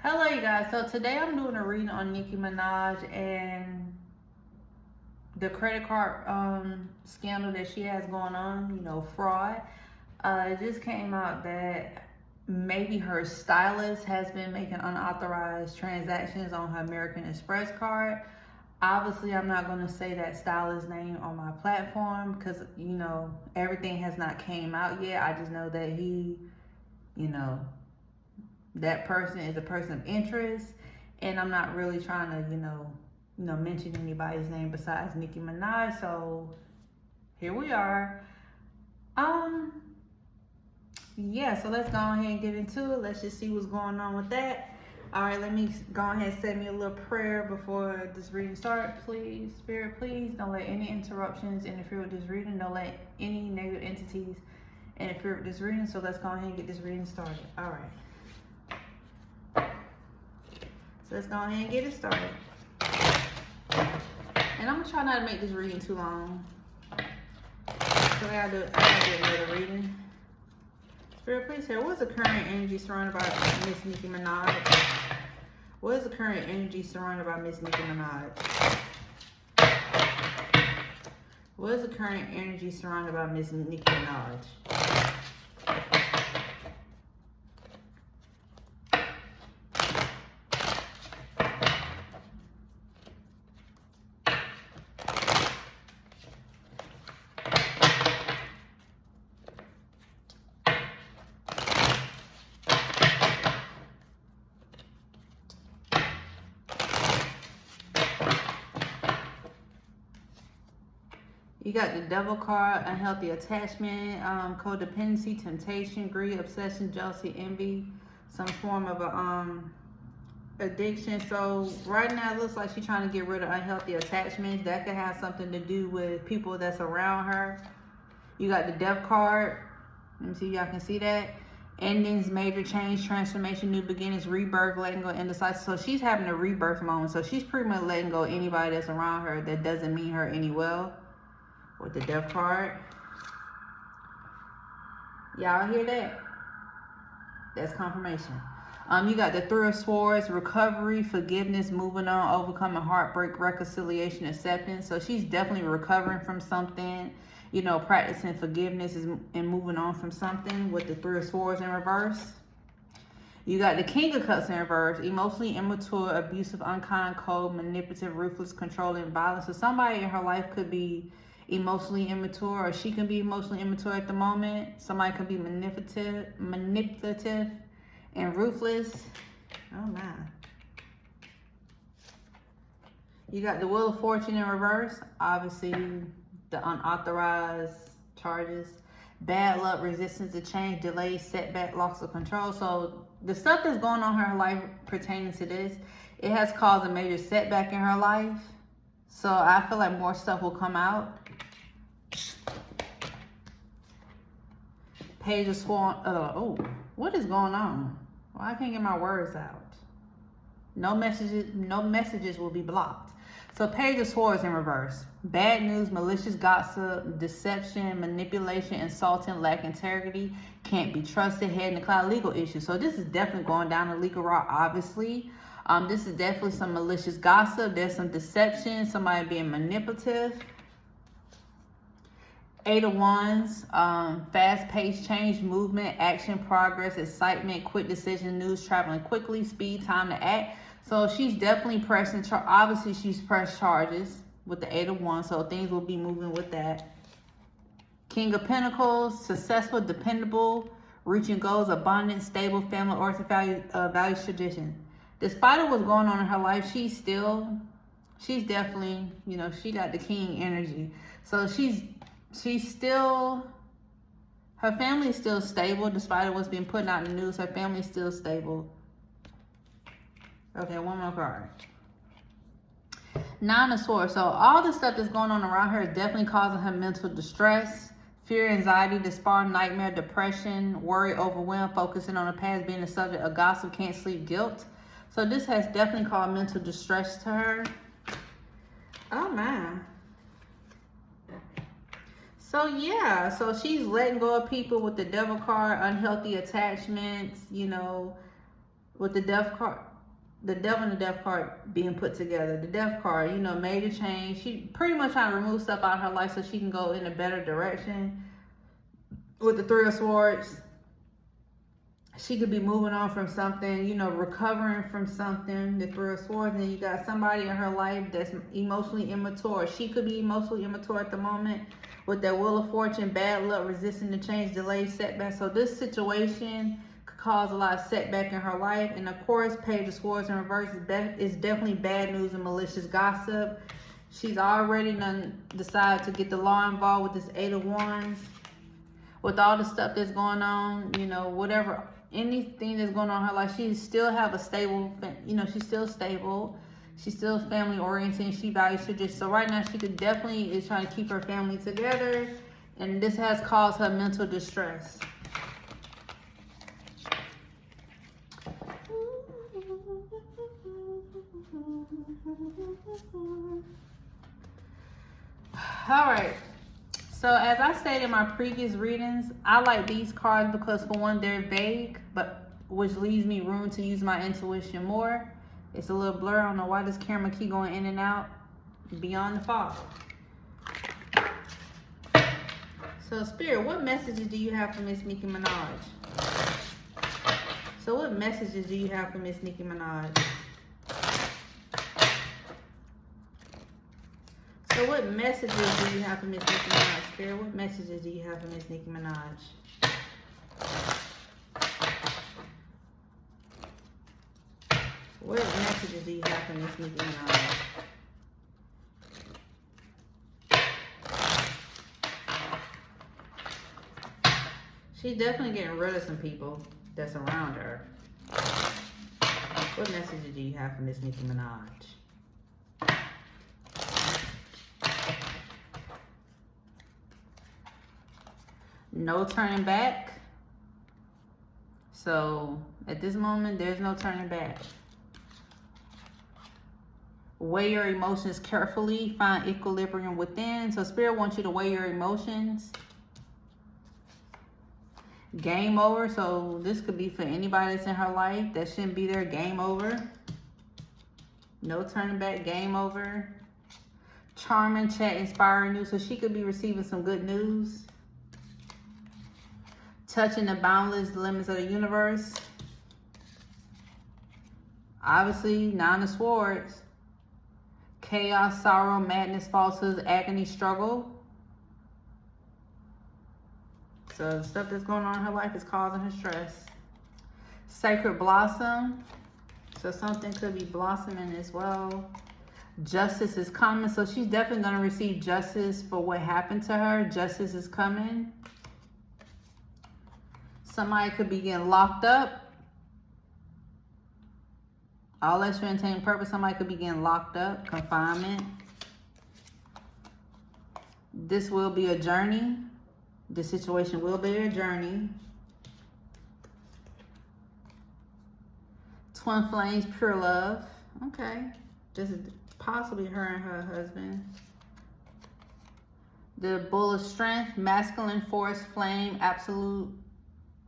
Hello, you guys. So today I'm doing a reading on Nicki Minaj and the credit card scandal that she has going on. Fraud. It just came out that maybe her stylist has been making unauthorized transactions on her American Express card. Obviously, I'm not going to say that stylist's name on my platform because everything has not came out yet. I just know that he, you know, that person is a person of interest, and I'm not really trying to mention anybody's name besides Nicki Minaj. So here we are. Yeah, so let's go ahead and get into it. Let's just see what's going on with that. All right, let me go ahead and set me a little prayer before this reading starts. Please, Spirit, please don't let any interruptions interfere with this reading. Don't let any negative entities interfere with this reading. So let's go ahead and get this reading started. All right. So let's go ahead and get it started. And I'm gonna try not to make this reading too long. So I gotta do another reading. Spirit, please hear. What's the current energy surrounded by Miss Nicki Minaj? What is the current energy surrounded by Miss Nicki Minaj? What is the current energy surrounded by Miss Nicki Minaj? You got the Devil card, unhealthy attachment, codependency, temptation, greed, obsession, jealousy, envy, some form of a addiction. So right now it looks like she's trying to get rid of unhealthy attachments. That could have something to do with people that's around her. You got the Death card. Let me see if y'all can see that. Endings, major change, transformation, new beginnings, rebirth, letting go, indecisive. So she's having a rebirth moment. So she's pretty much letting go of anybody that's around her that doesn't mean her any well. With the Death card. Y'all hear that? That's confirmation. You got the Three of Swords, recovery, forgiveness, moving on, overcoming heartbreak, reconciliation, acceptance. So she's definitely recovering from something, practicing forgiveness and moving on from something with the Three of Swords in reverse. You got the King of Cups in reverse, emotionally immature, abusive, unkind, cold, manipulative, ruthless, controlling, violent. So somebody in her life could be emotionally immature, or she can be emotionally immature at the moment. Somebody could be manipulative and ruthless. Oh my. You got the Wheel of Fortune in reverse. Obviously, the unauthorized charges. Bad luck, resistance to change, delay, setback, loss of control. So the stuff that's going on in her life pertaining to this, it has caused a major setback in her life. So I feel like more stuff will come out. Page of Swords. Oh, what is going on? Well, I can't get my words out. No messages will be blocked. So Page of Swords in reverse. Bad news, malicious gossip, deception, manipulation, insulting, lack integrity, can't be trusted, head in the cloud, legal issues. So this is definitely going down the legal route, obviously. This is definitely some malicious gossip. There's some deception, somebody being manipulative. Eight of Wands, fast-paced change, movement, action, progress, excitement, quick decision, news, traveling quickly, speed, time to act. So she's definitely pressing, obviously she's pressed charges with the Eight of Wands, so things will be moving with that. King of Pentacles, successful, dependable, reaching goals, abundant, stable, family-oriented values, tradition. Despite what's going on in her life, she's definitely, she got the king energy. So she's still, her family is still stable despite what's been put out in the news. Her family is still stable. Okay, one more card. Nine of Swords. So all the stuff that's going on around her is definitely causing her mental distress, fear, anxiety, despair, nightmare, depression, worry, overwhelm, focusing on the past, being the subject of gossip, can't sleep, guilt. So this has definitely caused mental distress to her. Oh my. So yeah, so she's letting go of people with the Devil card, unhealthy attachments, with the Death card. the devil and the death card being put together. The death card, you know, major change. She pretty much trying to remove stuff out of her life so she can go in a better direction. With the Three of Swords, she could be moving on from something, you know, recovering from something, the Three of Swords. And then you got somebody in her life that's emotionally immature. She could be emotionally immature at the moment with that Wheel of Fortune, bad luck, resisting the change, delay, setback. So this situation could cause a lot of setback in her life. And of course, Page of Swords in reverse is definitely bad news and malicious gossip. She's already decided to get the law involved with this Eight of Wands. With all the stuff that's going on, you know, whatever, anything that's going on in her life, she still have a stable, you know, she's still stable. She's still family oriented. She values tradition. So right now, she could definitely is trying to keep her family together. And this has caused her mental distress. All right. So as I stated in my previous readings, I like these cards because for one, they're vague, but which leaves me room to use my intuition more. It's a little blur. I don't know why this camera keep going in and out. Beyond the fog. So Spirit, what messages do you have for Miss Nicki Minaj? So what messages do you have for Miss Nicki Minaj? So what messages do you have for Miss Nicki Minaj, Spirit? What messages do you have for Miss Nicki Minaj? What messages do you have for Miss Nicki Minaj? She's definitely getting rid of some people that's around her. What messages do you have for Miss Nicki Minaj? No turning back. So at this moment, there's no turning back. Weigh your emotions carefully. Find equilibrium within. So Spirit wants you to weigh your emotions. Game over. So this could be for anybody that's in her life that shouldn't be there. Game over. No turning back. Game over. Charming, chat, inspiring news. So she could be receiving some good news. Touching the boundless limits of the universe. Obviously, Nine of Swords. Chaos, sorrow, madness, falsehood, agony, struggle. So the stuff that's going on in her life is causing her stress. Sacred blossom. So something could be blossoming as well. Justice is coming. So she's definitely going to receive justice for what happened to her. Justice is coming. Somebody could be getting locked up. All that's for entertainment purpose. Somebody could be getting locked up. Confinement. This will be a journey. This situation will be a journey. Twin flames, pure love. Okay. This is possibly her and her husband. The bull of strength, masculine force, flame, absolute.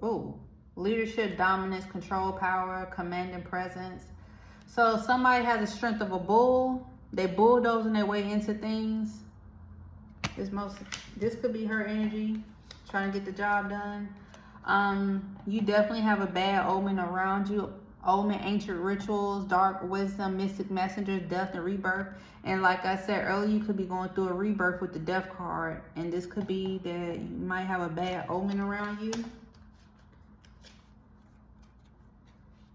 Ooh, leadership, dominance, control, power, command, and presence. So somebody has the strength of a bull. They bulldozing their way into things. This could be her energy, trying to get the job done. You definitely have a bad omen around you. Omen, ancient rituals, dark wisdom, mystic messengers, death and rebirth. And like I said earlier, you could be going through a rebirth with the death card. And this could be that you might have a bad omen around you.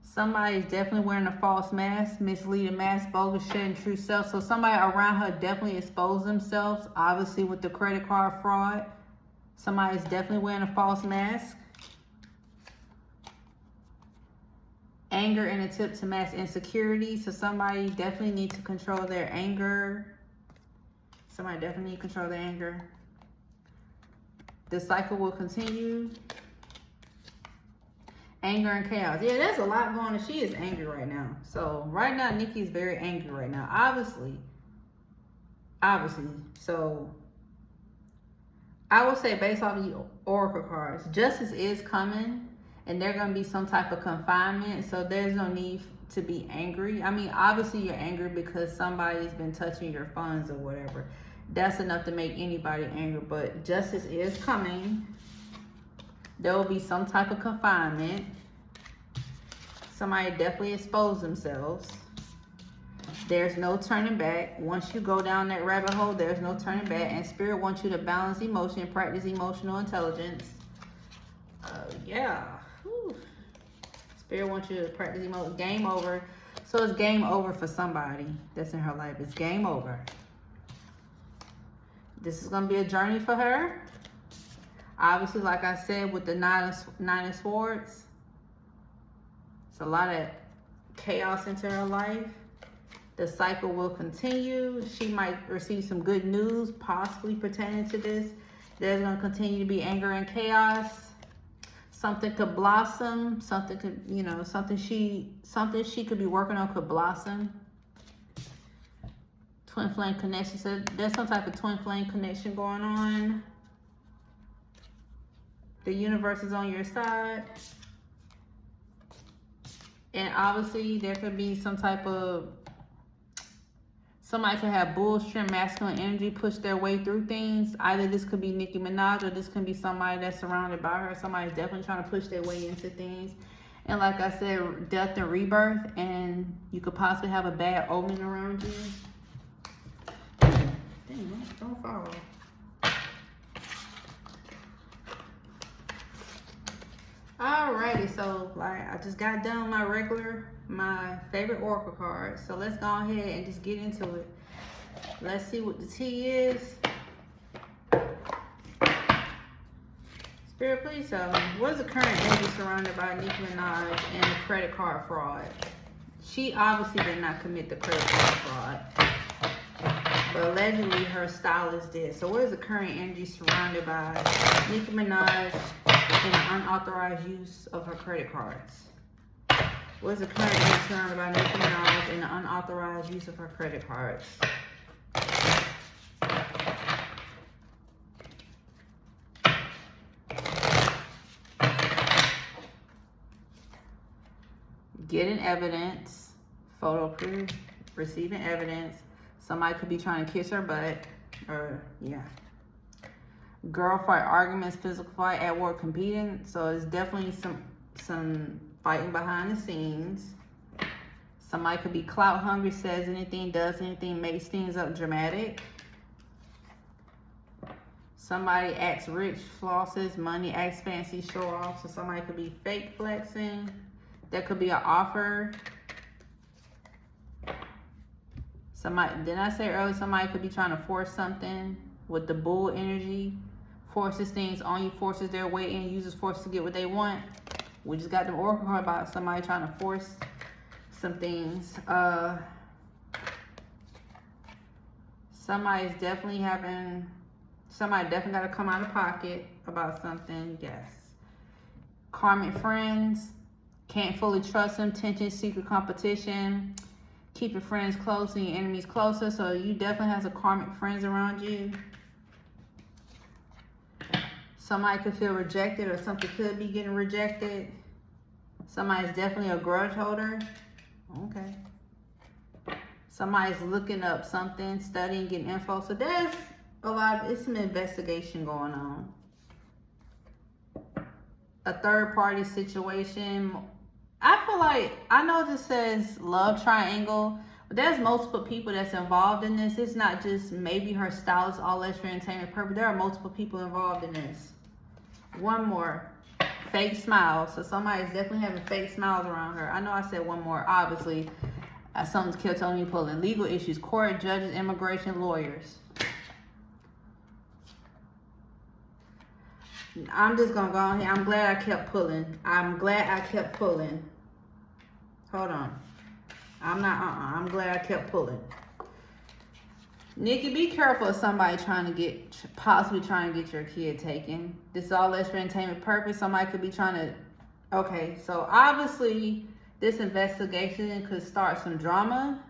Somebody is definitely wearing a false mask, misleading mask, bogus shit, and true self. So somebody around her definitely exposed themselves, obviously with the credit card fraud. Somebody is definitely wearing a false mask. Anger and a tip to mask insecurity. So somebody definitely needs to control their anger. Somebody definitely needs to control their anger. The cycle will continue. Anger and chaos. Yeah, there's a lot going on. She is angry right now. So right now, Nicki is very angry right now. Obviously. So I will say based off the oracle cards, justice is coming. and they're going to be some type of confinement. So there's no need to be angry. I mean, obviously you're angry because somebody's been touching your funds or whatever. That's enough to make anybody angry, but justice is coming. There will be some type of confinement. Somebody definitely exposed themselves. There's no turning back. Once you go down that rabbit hole, there's no turning back. And Spirit wants you to balance emotion, practice emotional intelligence. Yeah. Whew. Spirit wants you to practice emotion. Game over. So it's game over for somebody that's in her life. It's game over. This is going to be a journey for her. Obviously, like I said, with the Nine of Swords, it's a lot of chaos into her life. The cycle will continue. She might receive some good news, possibly pertaining to this. There's going to continue to be anger and chaos. Something could blossom. Something could, you know, something she could be working on could blossom. Twin flame connection. So there's some type of twin flame connection going on. The universe is on your side. And obviously there could be some type of, somebody could have bullshit masculine energy push their way through things. Either this could be Nicki Minaj or this could be somebody that's surrounded by her. Somebody's definitely trying to push their way into things. And like I said, death and rebirth, and you could possibly have a bad omen around you. Dang, don't follow. Alrighty, so like I just got done my favorite oracle card. So let's go ahead and just get into it. Let's see what the tea is. Spirit, please tell me, what is the current energy surrounded by Nicki Minaj and the credit card fraud? She obviously did not commit the credit card fraud, but allegedly her stylist did. So what is the current energy surrounded by Nicki Minaj and the unauthorized use of her credit cards? What is the current energy surrounded by Nicki Minaj and the unauthorized use of her credit cards? Getting evidence, photo proof, receiving evidence. Somebody could be trying to kiss her butt, or yeah. Girl fight arguments, physical fight, at work competing. So it's definitely some fighting behind the scenes. Somebody could be clout hungry, says anything, does anything, makes things up dramatic. Somebody acts rich, flosses money, acts fancy, show off. So somebody could be fake flexing. There could be an offer. Somebody, didn't I say earlier, somebody could be trying to force something with the bull energy. Forces things on you, forces their way in, uses force to get what they want. We just got the oracle card about somebody trying to force some things. Somebody definitely got to come out of pocket about something, yes. Karmic friends, can't fully trust them, tension, secret competition. Keep your friends close and your enemies closer. So you definitely have some karmic friends around you. Somebody could feel rejected, or something could be getting rejected. Somebody's definitely a grudge holder. Okay. Somebody's looking up something, studying, getting info. So there's it's some investigation going on. A third party situation. I feel like, I know this says love triangle, but there's multiple people that's involved in this. It's not just maybe her stylist, all that's for entertainment purpose. There are multiple people involved in this. One more, fake smiles. So somebody's definitely having fake smiles around her. I know I said one more, obviously. Something's kept telling me pulling. Legal issues, court, judges, immigration, lawyers. I'm just going to go on here. I'm glad I kept pulling. Hold on. I'm glad I kept pulling. Nikki, be careful of somebody possibly trying to get your kid taken. This is all less for entertainment purpose. Somebody could be trying to, okay, so obviously this investigation could start some drama.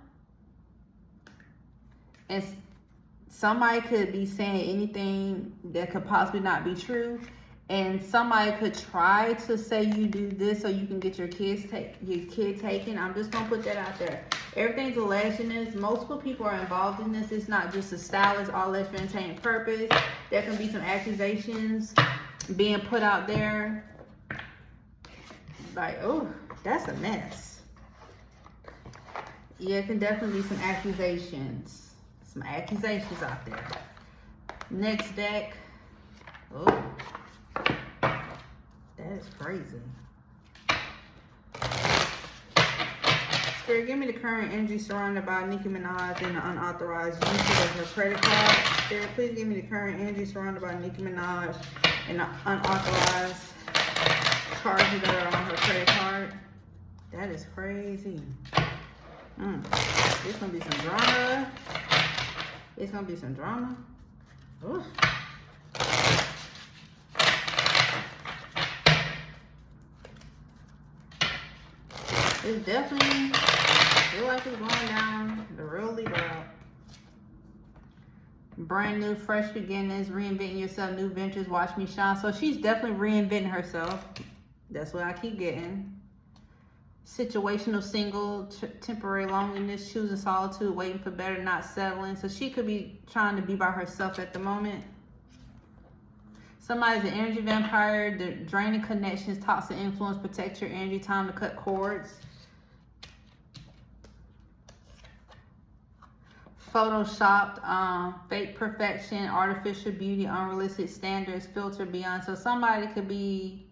And somebody could be saying anything that could possibly not be true. and somebody could try to say you do this so you can get your kid taken. I'm just gonna put that out there. Everything's alleged in this. Multiple people are involved in this. It's not just a stylist, all alleged for entertainment purpose. There can be some accusations being put out there. Like, oh, that's a mess. Yeah, it can definitely be some accusations. Some accusations out there. Next deck. Oh. That is crazy. Spirit, give me the current energy surrounded by Nicki Minaj and the unauthorized usage of her credit card. Spirit, please give me the current energy surrounded by Nicki Minaj and the unauthorized charges that are on her credit card. That is crazy. There's gonna be some drama. It's gonna be some drama. Oof. It's definitely feel like it's going down the real leader route. Brand new, fresh beginnings, reinventing yourself, new ventures, watch me shine. So she's definitely reinventing herself. That's what I keep getting. Situational single, temporary loneliness, choosing solitude, waiting for better, not settling. So she could be trying to be by herself at the moment. Somebody's an energy vampire, draining connections, toxic influence, protect your energy, time to cut cords. Photoshopped, fake perfection, artificial beauty, unrealistic standards, filter beyond. So somebody could be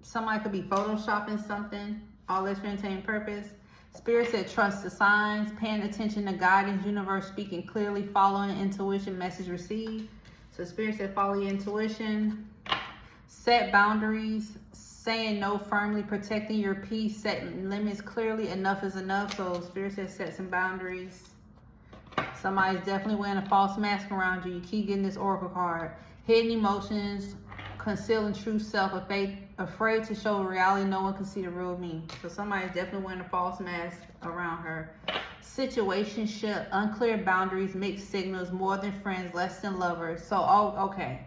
photoshopping something, all this for entertainment purpose. Spirit said trust the signs, paying attention to guidance, universe speaking clearly, following intuition, message received. So Spirit said follow your intuition, set boundaries, saying no firmly, protecting your peace, setting limits clearly, enough is enough. So Spirit says set some boundaries. Somebody's definitely wearing a false mask around you. You keep getting this oracle card. Hidden emotions, concealing true self, afraid to show reality, no one can see the real me. So somebody's definitely wearing a false mask around her. Situationship, unclear boundaries, mixed signals, more than friends, less than lovers. So, okay.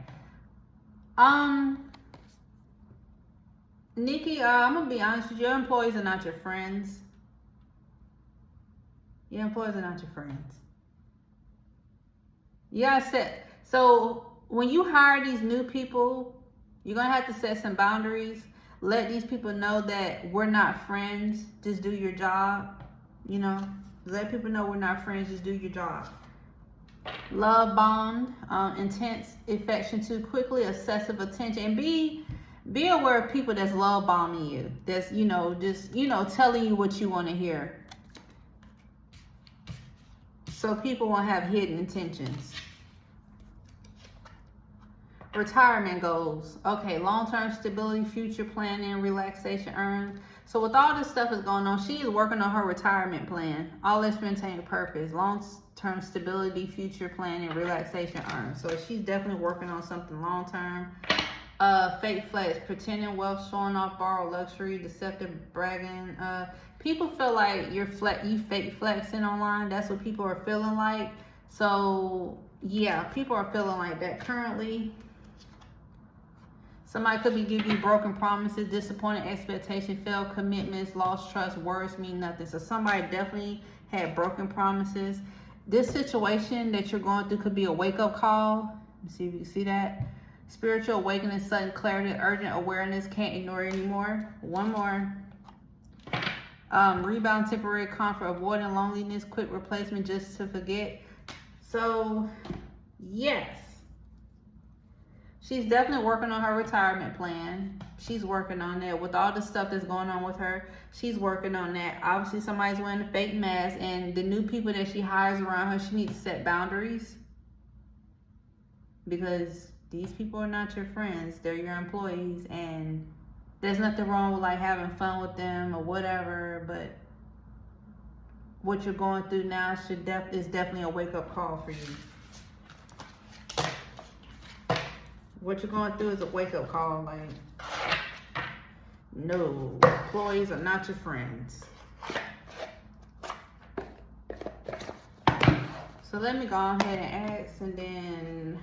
Nikki, I'm gonna be honest with you. Your employees are not your friends. Your employees are not your friends. You gotta set. So when you hire these new people, you're gonna have to set some boundaries. Let these people know that we're not friends. Just do your job. You know, let people know we're not friends. Just do your job. Love bond, intense affection too quickly, excessive attention, and be aware of people that's love bombing you. That's, just, telling you what you want to hear. So people won't have hidden intentions. Retirement goals. Okay, long-term stability, future planning, relaxation, earn. So with all this stuff that's going on, she is working on her retirement plan. All this maintain a purpose. Long-term stability, future planning, relaxation, earn. So she's definitely working on something long-term. Fake flex, pretending wealth, showing off, borrowed luxury, deceptive bragging. People feel like you fake flexing online. That's what people are feeling like. So yeah, people are feeling like that currently. Somebody could be giving you broken promises, disappointed expectations, failed commitments, lost trust, words mean nothing. So somebody definitely had broken promises. This situation that you're going through could be a wake-up call. Let's see if you can see that. Spiritual awakening, sudden clarity, urgent awareness, can't ignore it anymore. One more. Rebound, temporary comfort, avoiding loneliness, quick replacement just to forget. So, yes. She's definitely working on her retirement plan. She's working on that. With all the stuff that's going on with her, she's working on that. Obviously, somebody's wearing a fake mask, and the new people that she hires around her, she needs to set boundaries. Because these people are not your friends. They're your employees, and there's nothing wrong with like having fun with them or whatever, but what you're going through now is definitely a wake-up call for you. What you're going through is a wake-up call. Like, no, employees are not your friends. So let me go ahead and ask, and then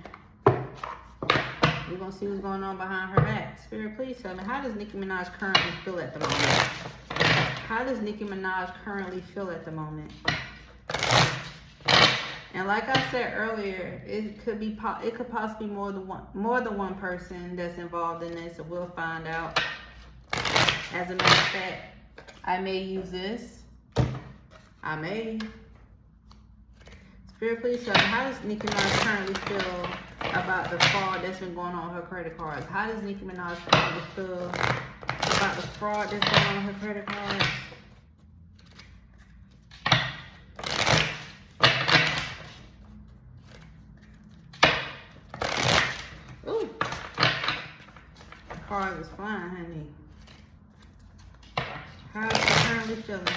We're going to see what's going on behind her back. Spirit, please tell me, how does Nicki Minaj currently feel at the moment? How does Nicki Minaj currently feel at the moment? And like I said earlier, it could possibly more than one person that's involved in this. So we'll find out. As a matter of fact, I may use this. I may. Spirit, please tell me, how does Nicki Minaj currently feel about the fraud that's been going on with her credit cards? How does Nicki Minaj currently feel about the fraud that's going on with her credit cards? Ooh. The cards is flying, honey. How is she currently feeling?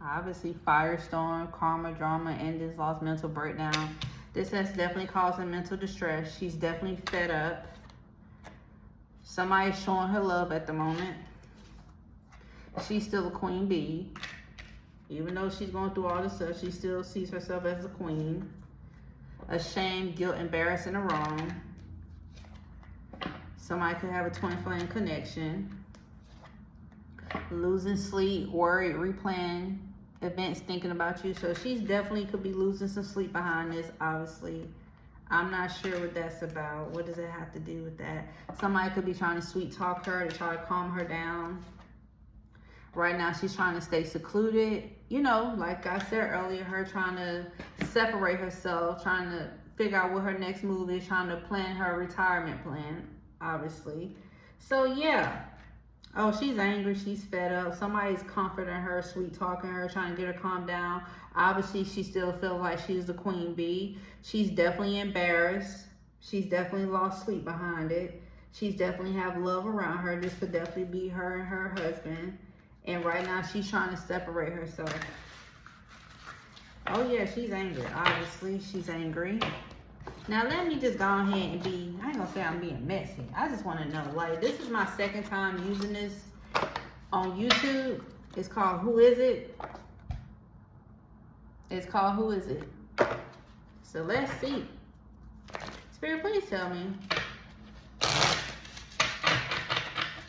Obviously, firestorm, karma, drama, endings, loss, mental breakdown. This has definitely caused her mental distress. She's definitely fed up. Somebody's showing her love at the moment. She's still a queen bee. Even though she's going through all this stuff, she still sees herself as a queen. Ashamed, guilt, embarrassed, and wrong. Somebody could have a twin flame connection. Losing sleep, worried, replaying events, thinking about you. So she's definitely could be losing some sleep behind this, obviously. I'm not sure what that's about. What does it have to do with that? Somebody could be trying to sweet talk her to try to calm her down. Right now, she's trying to stay secluded. You know, like I said earlier, her trying to separate herself, trying to figure out what her next move is, trying to plan her retirement plan, obviously. So, yeah. Oh, she's angry. She's fed up. Somebody's comforting her, sweet talking her, trying to get her calm down. Obviously, she still feels like she's the queen bee. She's definitely embarrassed. She's definitely lost sleep behind it. She's definitely have love around her. This could definitely be her and her husband. And right now, she's trying to separate herself. Oh, yeah, she's angry. Obviously, she's angry. Now, let me just go ahead and be, I ain't gonna say I'm being messy. I just want to know, like, this is my second time using this on YouTube. It's called Who Is It? It's called Who Is It? So, let's see. Spirit, please tell me.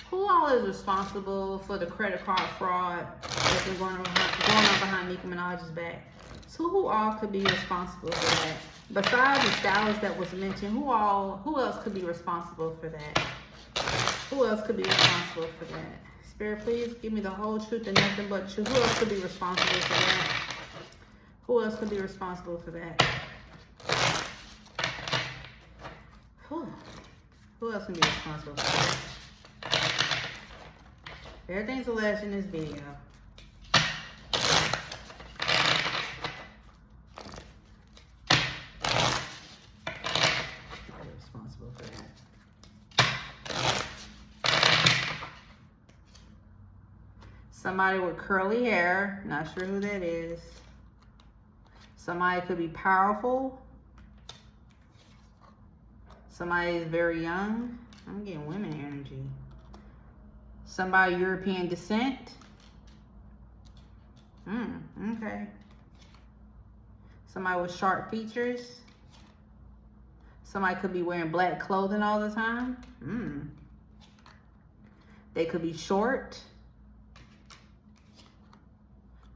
Who all is responsible for the credit card fraud that's been going on behind Nicki Minaj's back? So, who all could be responsible for that? Besides the stylist that was mentioned, who else could be responsible for that? Who else could be responsible for that? Spirit, please give me the whole truth and nothing but truth. Who else could be responsible for that? Who else could be responsible for that? Who else can be responsible for that? Everything's alleged in this video. Somebody with curly hair, not sure who that is. Somebody could be powerful. Somebody is very young. I'm getting women energy. Somebody European descent. Okay. Somebody with sharp features. Somebody could be wearing black clothing all the time. They could be short.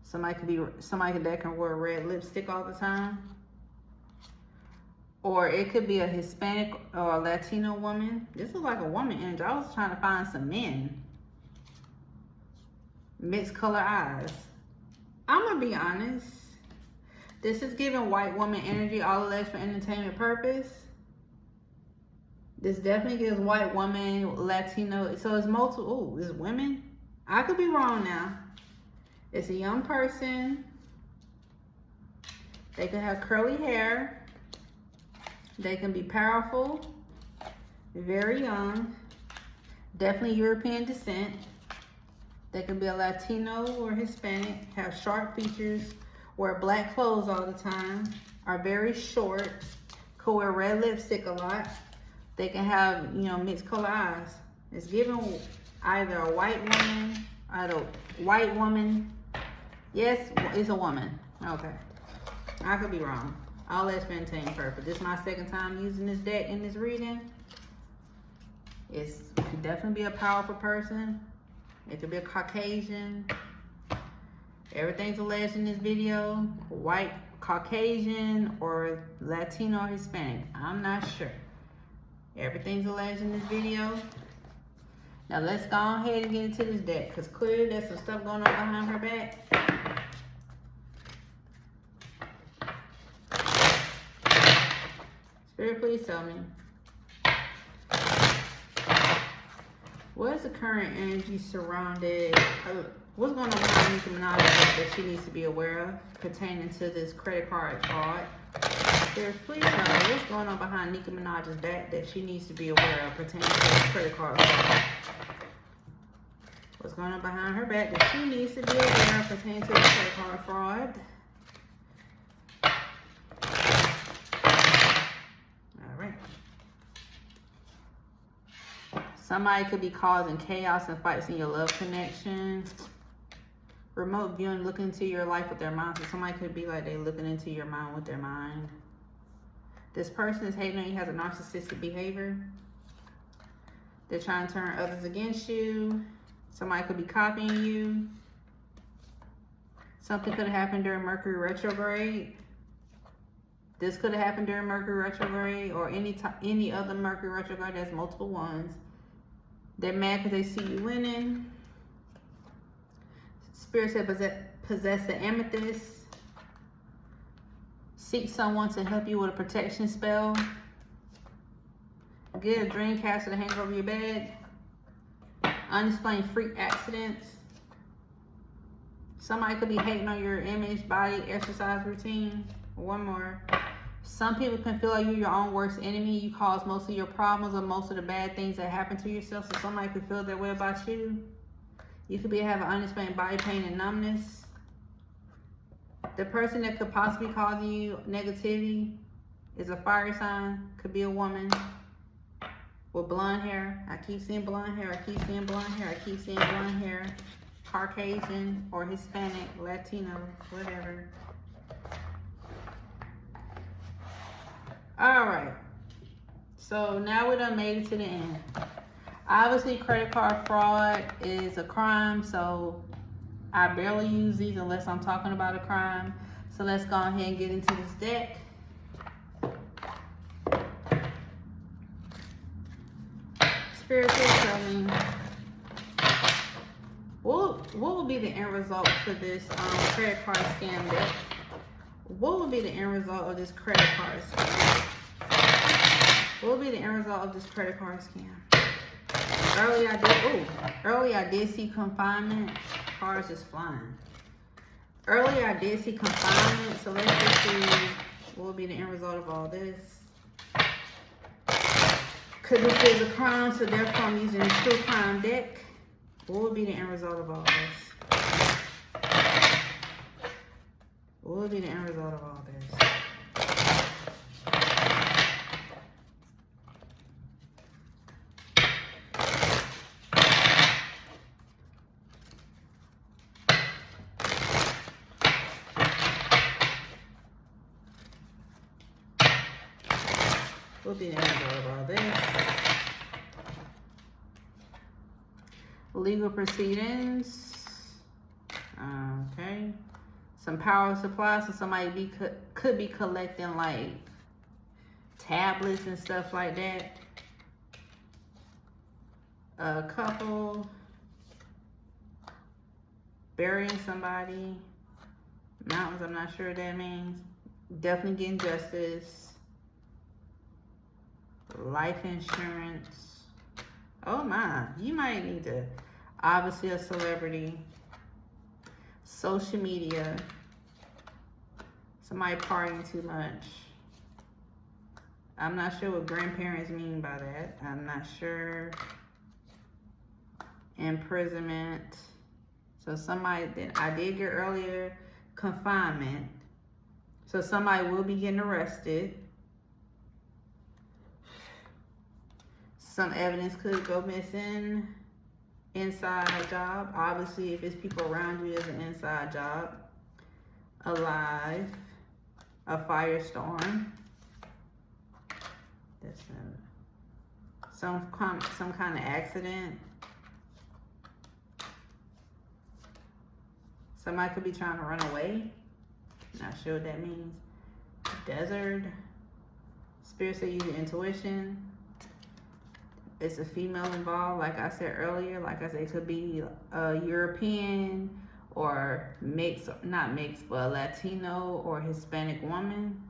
Somebody that can wear red lipstick all the time. Or it could be a Hispanic or a Latino woman. This is like a woman energy. I was trying to find some men. Mixed color eyes. I'm going to be honest. This is giving white woman energy, all alleged for entertainment purpose. This definitely gives white woman, Latino. So it's multiple. It's women. I could be wrong now. It's a young person. They can have curly hair. They can be powerful. Very young. Definitely European descent. They can be a Latino or Hispanic. Have sharp features. Wear black clothes all the time. Are very short. Could wear red lipstick a lot. They can have, mixed color eyes. It's giving either a white woman, Yes, it's a woman. Okay. I could be wrong. All that's fantasy purpose. This is my second time using this deck in this reading. It could definitely be a powerful person. It could be a Caucasian. Everything's alleged in this video. White, Caucasian, or Latino, or Hispanic. I'm not sure. Everything's alleged in this video. Now let's go ahead and get into this deck, because clearly there's some stuff going on behind her back. Spirit, please tell me. What is the current energy surrounded? What's going on behind Nicki Minaj that she needs to be aware of pertaining to this credit card fraud? Spirit, please tell me what's going on behind Nicki Minaj's back that she needs to be aware of pertaining to this credit card fraud. What's going on behind her back that she needs to be aware of pertaining to the credit card fraud? Somebody could be causing chaos and fights in your love connections. Remote viewing, looking into your life with their mind. So somebody could be like they looking into your mind with their mind. This person is hating on you, has a narcissistic behavior. They're trying to turn others against you. Somebody could be copying you. Something could have happened during Mercury retrograde. This could have happened during Mercury retrograde or any other Mercury retrograde. There's multiple ones. They're mad because they see you winning. Spirit said possess the amethyst. Seek someone to help you with a protection spell. Get a dream catcher to hang over your bed. Unexplained freak accidents. Somebody could be hating on your image, body, exercise routine. One more. Some people can feel like you're your own worst enemy. You cause most of your problems or most of the bad things that happen to yourself. So somebody could feel that way about you. You could be having unexplained body pain and numbness. The person that could possibly cause you negativity is a fire sign. Could be a woman with blonde hair. I keep seeing blonde hair. I keep seeing blonde hair. I keep seeing blonde hair. Caucasian or Hispanic, Latino, whatever. All right, so now we done made it to the end. Obviously, credit card fraud is a crime, so I barely use these unless I'm talking about a crime. So let's go ahead and get into this deck. Spirit, please tell me, what will be the end result for this credit card scam deck? What would be the end result of this credit card scam? What would be the end result of this credit card scam? Earlier I did see confinement. Cars just flying. Earlier I did see confinement. So let's just see what will be the end result of all this. Because this is a crime, so therefore I'm using a true crime deck. What would be the end result of all this? What would be the end result of all this? What would be the end result of all this? Legal proceedings. Okay. Some power supply, so somebody could be collecting like tablets and stuff like that. A couple burying somebody. Mountains, I'm not sure what that means. Definitely getting justice. Life insurance. Oh my, you might need to, obviously a celebrity. Social media. Somebody partying too much. I'm not sure what grandparents mean by that. I'm not sure. Imprisonment. So somebody that I did get earlier, confinement. So somebody will be getting arrested. Some evidence could go missing. Inside job. Obviously, if it's people around you, it's an inside job. Alive. a firestorm. That's some kind of accident. Somebody could be trying to run away. Not sure what that means. Desert. Spirit say use your intuition. It's a female involved, like I said earlier. Like I said, it could be a European or mixed, not mixed, but a Latino or Hispanic woman.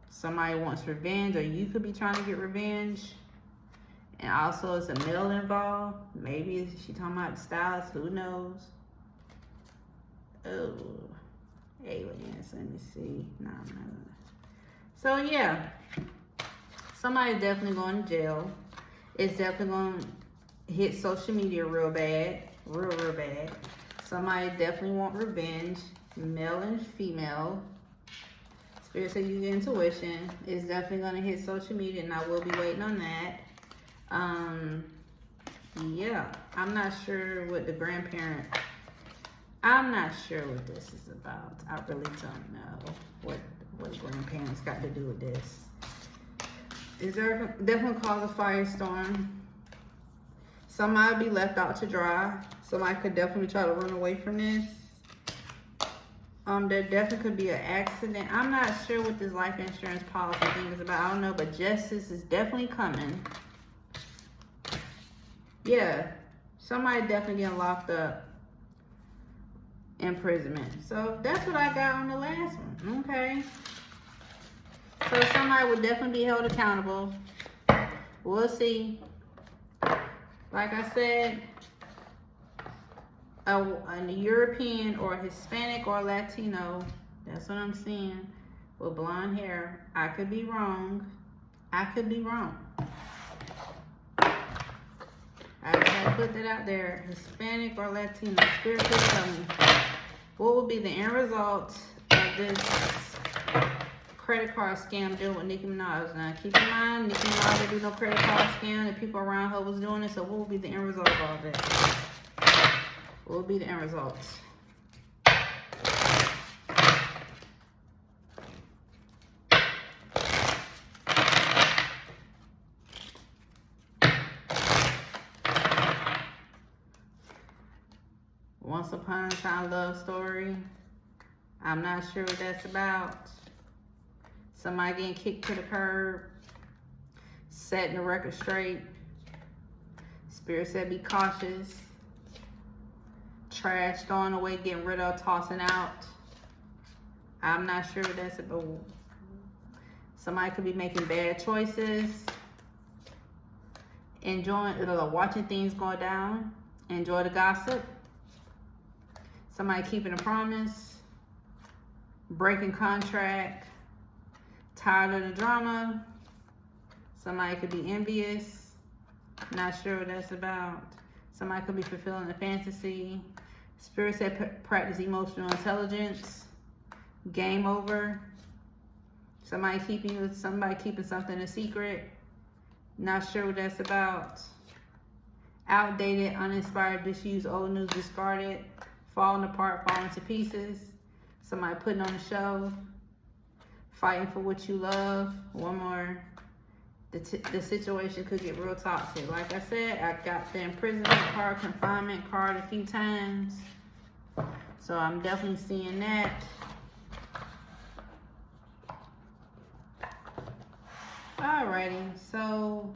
Somebody wants revenge, or you could be trying to get revenge. And also, it's a male involved. Maybe she talking about the stylist. Who knows? Oh, aliens. Let me see. No. So yeah, somebody's definitely going to jail. It's definitely going to hit social media real bad, real bad. Somebody definitely want revenge, male and female. Spirit says use your intuition. It's definitely going to hit social media, and I will be waiting on that. Yeah, I'm not sure what the grandparent, I'm not sure what this is about. I really don't know what grandparents got to do with this. Is there definitely cause a firestorm? Somebody be left out to dry. Somebody could definitely try to run away from this. There definitely could be an accident. I'm not sure what this life insurance policy thing is about. I don't know, but justice is definitely coming. Yeah, somebody definitely getting locked up. Imprisonment. So that's what I got on the last one. Okay. So somebody would definitely be held accountable. We'll see. Like I said, a European or Hispanic or Latino. That's what I'm seeing. With blonde hair. I could be wrong. I could be wrong. I gotta put that out there. Hispanic or Latino. Spirit is coming. What will be the end result of this credit card scam deal with Nicki Minaj? Now, keep in mind, Nicki Minaj didn't do no credit card scam. The people around her was doing it. So, what will be the end result of all that? What will be the end result? Once Upon a Time love story. I'm not sure what that's about. Somebody getting kicked to the curb. Setting the record straight. Spirit said be cautious. Trash throwing away, getting rid of, tossing out. I'm not sure what that's about. Somebody could be making bad choices. Enjoying, watching things go down. Enjoy the gossip. Somebody keeping a promise. Breaking contract. Tired of the drama. Somebody could be envious. Not sure what that's about. Somebody could be fulfilling a fantasy. Spirit said practice emotional intelligence. Game over. Somebody keeping something a secret. Not sure what that's about. Outdated, uninspired, disused, old news, discarded. Falling apart, falling to pieces. Somebody putting on a show. Fighting for what you love. One more. The situation could get real toxic. Like I said, I got the imprisonment card, confinement card a few times. So I'm definitely seeing that. Alrighty, so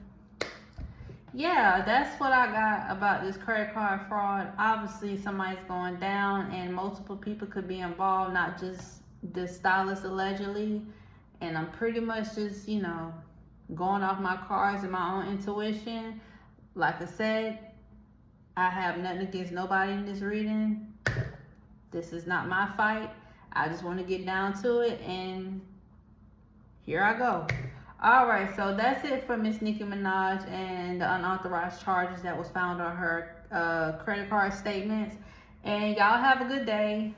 yeah, that's what I got about this credit card fraud. Obviously, somebody's going down and multiple people could be involved, not just the stylist allegedly. And I'm pretty much just, going off my cards and my own intuition. Like I said, I have nothing against nobody in this reading. This is not my fight. I just want to get down to it, and here I go. All right, so that's it for Miss Nicki Minaj and the unauthorized charges that was found on her credit card statements. And y'all have a good day.